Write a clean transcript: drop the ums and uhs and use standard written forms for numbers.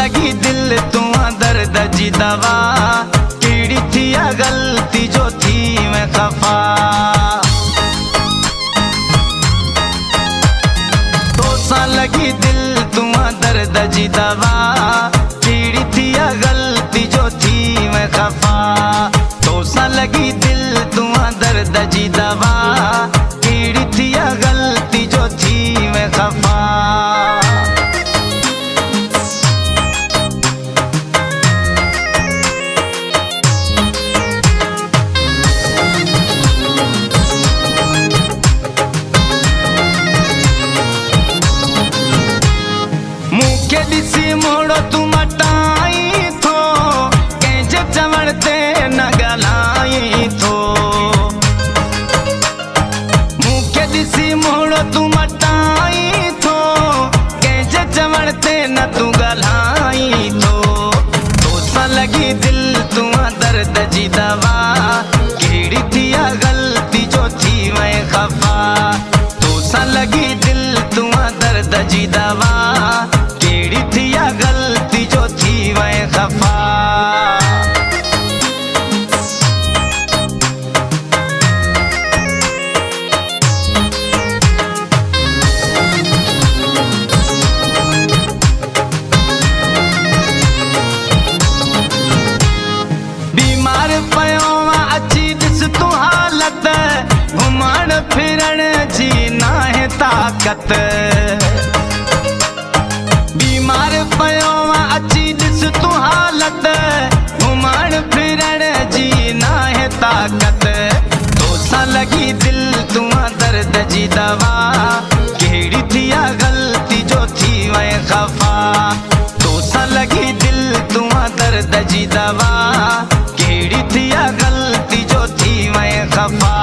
लगी दिल तुआ दर्द जी दवा, केड़ी थी गलती जो थी मैं खफा। तोसा लगी दिल तुआ दर्द जी दवा, केड़ी थी गलती जो थी मैं खफा। तोसा लगी दिल तुआ दर्द जी दवा, केड़ी थी गलती जो थी मैं खफा। मुखे दिसी मोड़ो तू मटाई थो, कंहिंजे चवण ते न ॻाल्हाई थो। मुखे दिसी मोड़ो तू मटाई थो, कंहिंजे चवण ते न तू ॻाल्हाई थो। तोसां लगी दिल तुआ दर्द जी दवा, कहिड़ी थी गलती जो थी मैं खफा। तोसां लगी दिल तुआ दर्द जी दवा, केड़ी थी गलती जो थी मैं खफा। बीमार पयो अची ॾिस तू हालत, घुमण फिरण जी नाहे ताकत। बीमार पयो अची ॾिस तू हालत, घुमण फिरण जी नाहे ताकत। तोसां लगी दिल तुआ दर्द जी दवा, केड़ी थी गलती जो थी मैं खफा। तोसां लगी दिल तुआ दर्द जी दवा, केड़ी थी गलती जो थी मैं खफा।